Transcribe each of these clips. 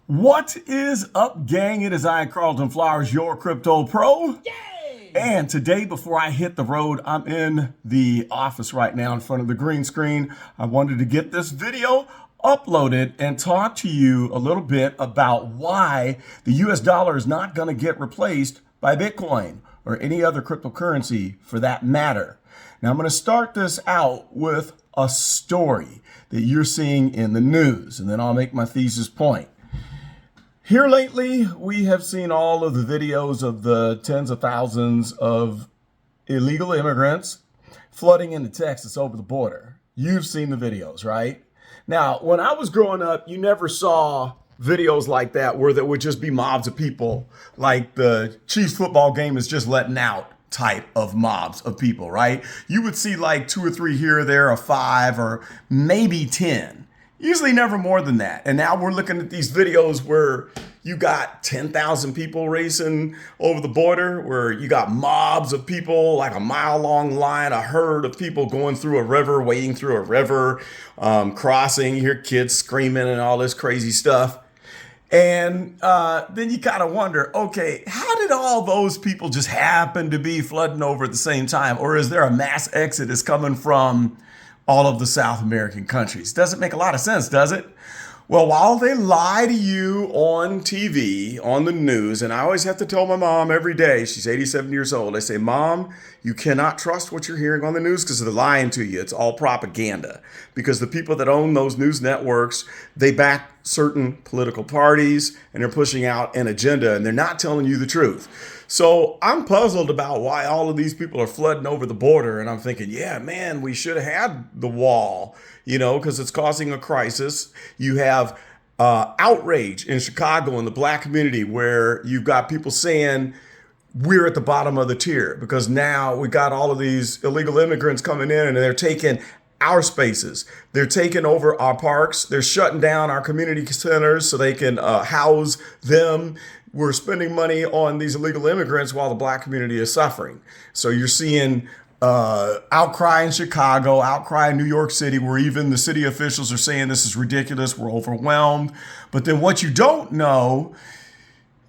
What is up, gang? It is I, Carlton Flowers, your crypto pro. Yay! And today, before I hit the road, I'm in the office right now in front of the green screen. I wanted to get this video uploaded and talk to you a little bit about why the US dollar is not going to get replaced by Bitcoin or any other cryptocurrency for that matter. Now, I'm going to start this out with a story that you're seeing in the news, and then I'll make my thesis point. Here lately, we have seen all of the videos of the tens of thousands of illegal immigrants flooding into Texas over the border. You've seen the videos, right? Now, when I was growing up, you never saw videos like that where there would just be mobs of people, like the Chiefs football game is just letting out type of mobs of people, right? You would see like 2 or 3 here or there, or 5 or maybe 10. Usually never more than that. And now we're looking at these videos where you got 10,000 people racing over the border, where you got mobs of people, like a mile-long line, a herd of people going through a river, wading through a river, crossing. You hear kids screaming and all this crazy stuff. And then you kind of wonder, okay, how did all those people just happen to be flooding over at the same time? Or is there a mass exodus coming from all of the South American countries? Doesn't make a lot of sense, does it? Well, while they lie to you on TV, on the news, and I always have to tell my mom every day, she's 87 years old, I say, Mom, you cannot trust what you're hearing on the news because they're lying to you. It's all propaganda. Because the people that own those news networks, they back certain political parties and they're pushing out an agenda and they're not telling you the truth. So I'm puzzled about why all of these people are flooding over the border. And I'm thinking, yeah, man, we should have had the wall, because it's causing a crisis. You have outrage in Chicago in the black community where you've got people saying we're at the bottom of the tier because now we got all of these illegal immigrants coming in and they're taking our spaces. They're taking over our parks. They're shutting down our community centers so they can house them. We're spending money on these illegal immigrants while the black community is suffering. So you're seeing outcry in Chicago, outcry in New York City, where even the city officials are saying this is ridiculous, we're overwhelmed. But then what you don't know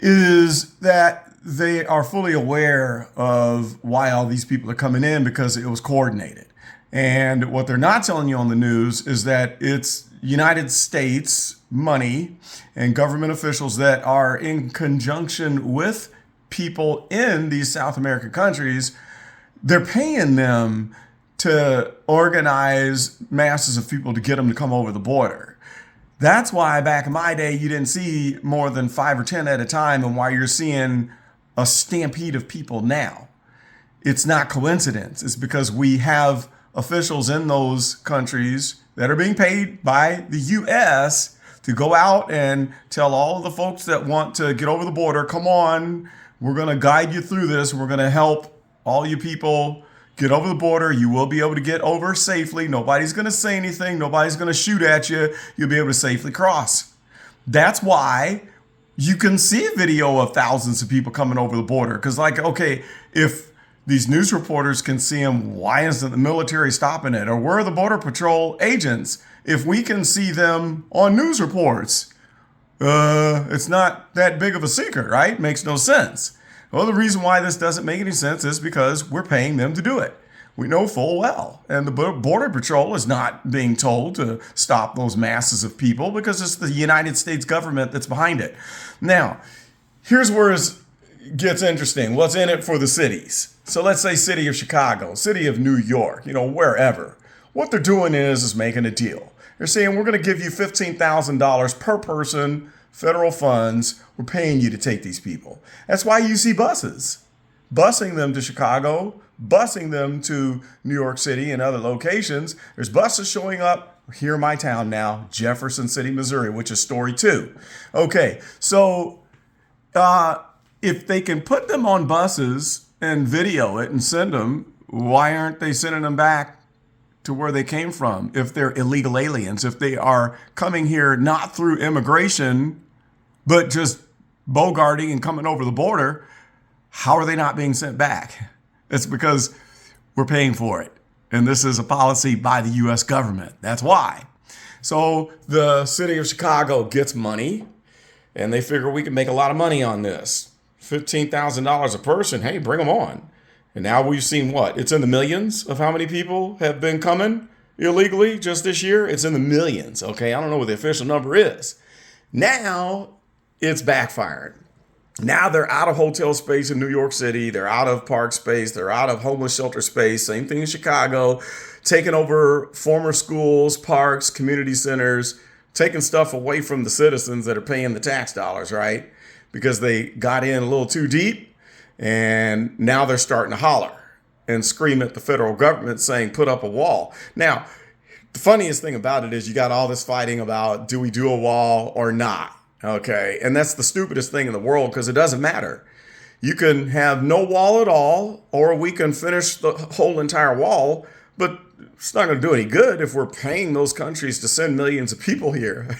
is that they are fully aware of why all these people are coming in because it was coordinated. And what they're not telling you on the news is that it's United States money and government officials that are in conjunction with people in these South American countries. They're paying them to organize masses of people to get them to come over the border. That's why back in my day, you didn't see more than 5 or 10 at a time, and why you're seeing a stampede of people now. It's not coincidence. It's because we have officials in those countries that are being paid by the U.S. to go out and tell all of the folks that want to get over the border, come on, we're going to guide you through this. We're going to help all you people get over the border. You will be able to get over safely. Nobody's going to say anything. Nobody's going to shoot at you. You'll be able to safely cross. That's why you can see a video of thousands of people coming over the border. Because okay, if these news reporters can see them, why isn't the military stopping it? Or where are the Border Patrol agents? If we can see them on news reports, it's not that big of a secret, right? Makes no sense. Well, the reason why this doesn't make any sense is because we're paying them to do it. We know full well. And the Border Patrol is not being told to stop those masses of people because it's the United States government that's behind it. Now, here's where it gets interesting. What's in it for the cities? So let's say city of Chicago, city of New York, wherever. What they're doing is making a deal. They're saying we're going to give you $15,000 per person, federal funds. We're paying you to take these people. That's why you see buses, busing them to Chicago, busing them to New York City and other locations. There's buses showing up here in my town now, Jefferson City, Missouri, which is story 2. Okay, so if they can put them on buses and video it and send them, why aren't they sending them back to where they came from? If they're illegal aliens, if they are coming here not through immigration, but just bogarting and coming over the border, how are they not being sent back? It's because we're paying for it. And this is a policy by the U.S. government. That's why. So the city of Chicago gets money and they figure we can make a lot of money on this. $15,000 a person. Hey, bring them on. And now we've seen what? It's in the millions of how many people have been coming illegally just this year. It's in the millions. Okay. I don't know what the official number is. Now it's backfiring. Now they're out of hotel space in New York City. They're out of park space. They're out of homeless shelter space. Same thing in Chicago. Taking over former schools, parks, community centers, taking stuff away from the citizens that are paying the tax dollars, right? Because they got in a little too deep, and now they're starting to holler and scream at the federal government saying, put up a wall. Now, the funniest thing about it is you got all this fighting about, do we do a wall or not? Okay. And that's the stupidest thing in the world, because it doesn't matter. You can have no wall at all, or we can finish the whole entire wall, but it's not going to do any good if we're paying those countries to send millions of people here.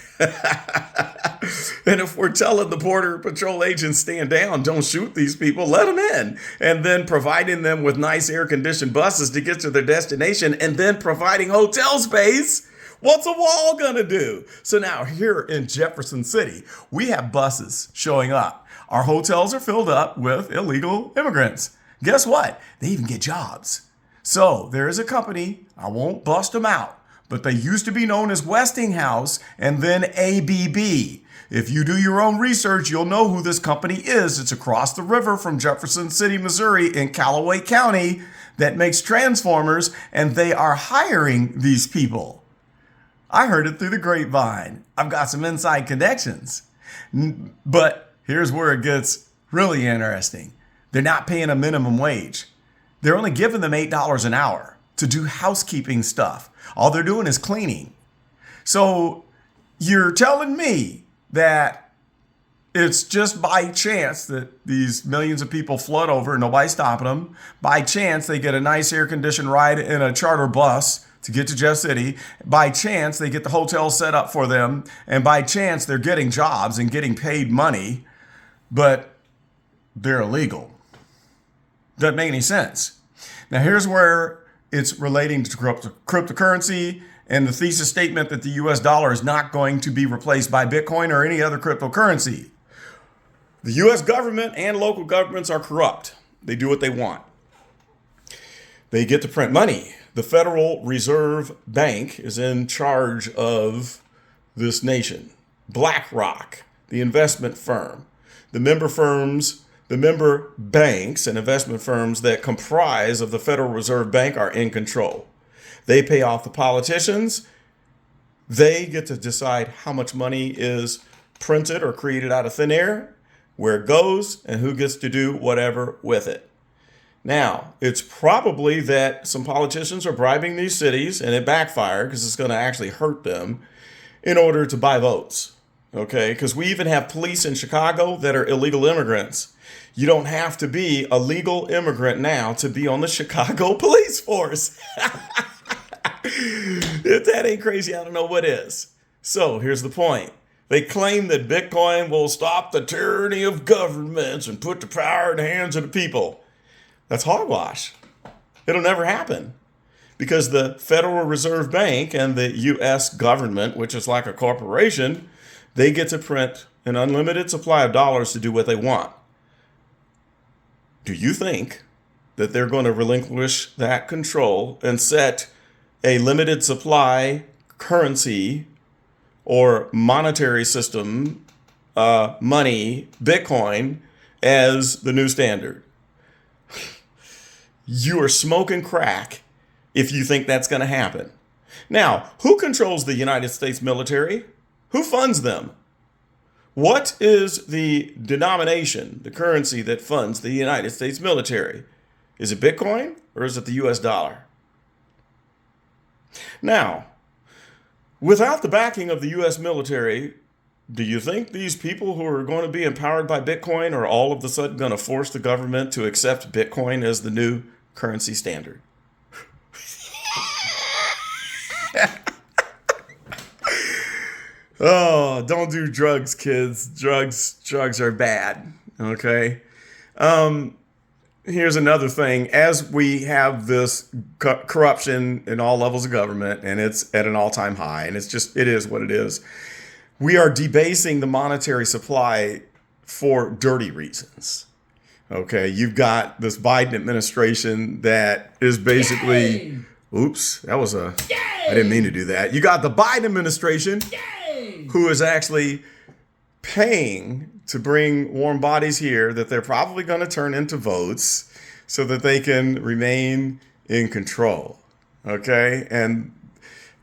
And if we're telling the Border Patrol agents, stand down, don't shoot these people, let them in, and then providing them with nice air-conditioned buses to get to their destination, and then providing hotel space, what's a wall going to do? So now here in Jefferson City, we have buses showing up. Our hotels are filled up with illegal immigrants. Guess what? They even get jobs. So there is a company, I won't bust them out, but they used to be known as Westinghouse and then ABB. If you do your own research, you'll know who this company is. It's across the river from Jefferson City, Missouri in Callaway County that makes transformers, and they are hiring these people. I heard it through the grapevine. I've got some inside connections. But here's where it gets really interesting. They're not paying a minimum wage. They're only giving them $8 an hour to do housekeeping stuff. All they're doing is cleaning. So you're telling me that it's just by chance that these millions of people flood over and nobody's stopping them. By chance, they get a nice air-conditioned ride in a charter bus to get to Jeff City. By chance, they get the hotel set up for them. And by chance, they're getting jobs and getting paid money, but they're illegal. Doesn't make any sense. Now, here's where it's relating to cryptocurrency and the thesis statement that the US dollar is not going to be replaced by Bitcoin or any other cryptocurrency. The US government and local governments are corrupt. They do what they want. They get to print money. The Federal Reserve Bank is in charge of this nation. BlackRock, the investment firm, the member banks and investment firms that comprise of the Federal Reserve Bank are in control. They pay off the politicians. They get to decide how much money is printed or created out of thin air, where it goes, and who gets to do whatever with it. Now, it's probably that some politicians are bribing these cities, and it backfired because it's going to actually hurt them, in order to buy votes. Okay, because we even have police in Chicago that are illegal immigrants. You don't have to be a legal immigrant now to be on the Chicago police force. If that ain't crazy, I don't know what is. So here's the point. They claim that Bitcoin will stop the tyranny of governments and put the power in the hands of the people. That's hogwash. It'll never happen. Because the Federal Reserve Bank and the U.S. government, which is like a corporation, they get to print an unlimited supply of dollars to do what they want. Do you think that they're going to relinquish that control and set a limited supply currency or monetary system, money, Bitcoin, as the new standard? You are smoking crack if you think that's going to happen. Now, who controls the United States military? Who funds them? What is the denomination, the currency that funds the United States military? Is it Bitcoin or is it the US dollar? Now, without the backing of the US military, do you think these people who are going to be empowered by Bitcoin are all of a sudden going to force the government to accept Bitcoin as the new currency standard? Oh, don't do drugs, kids. Drugs are bad. Okay. Here's another thing. As we have this corruption in all levels of government, and it's at an all-time high, and it is what it is. We are debasing the monetary supply for dirty reasons. Okay, you've got this Biden administration that is basically, Yay! oops, that was a, Yay! I didn't mean to do that. You got the Biden administration Yay! who is actually paying to bring warm bodies here that they're probably going to turn into votes so that they can remain in control. Okay, and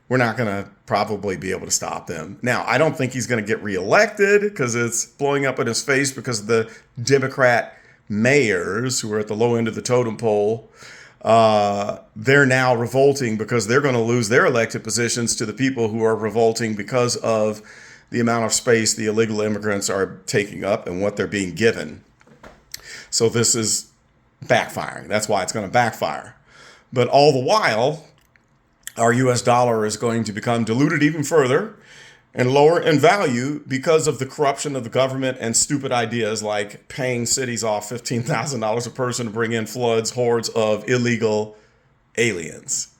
we're not going to probably be able to stop them. Now, I don't think he's going to get reelected because it's blowing up in his face because of the Democrat mayors who are at the low end of the totem pole. They're now revolting because they're going to lose their elected positions to the people who are revolting because of the amount of space the illegal immigrants are taking up and what they're being given. So this is backfiring. That's why it's going to backfire. But all the while, our US dollar is going to become diluted even further and lower in value because of the corruption of the government and stupid ideas like paying cities off $15,000 a person to bring in floods, hordes of illegal aliens.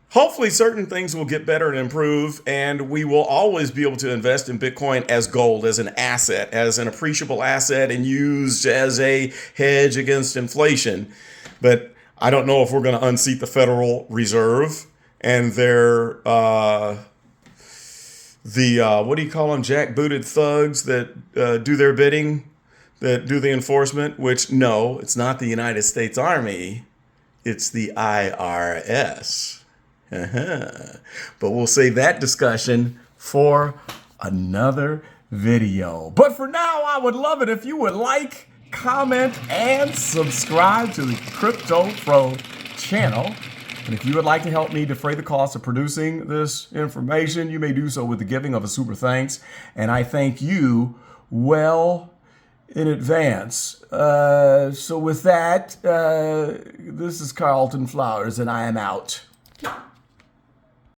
Hopefully certain things will get better and improve, and we will always be able to invest in Bitcoin as gold, as an asset, as an appreciable asset, and used as a hedge against inflation. But I don't know if we're going to unseat the Federal Reserve and their, what do you call them, jackbooted thugs that do their bidding, that do the enforcement, which, no, it's not the United States Army, it's the IRS. But we'll save that discussion for another video. But for now, I would love it if you would like, comment, and subscribe to the Crypto Pro channel. And if you would like to help me defray the cost of producing this information, you may do so with the giving of a super thanks. And I thank you well in advance. So with that, this is Carlton Flowers, and I am out.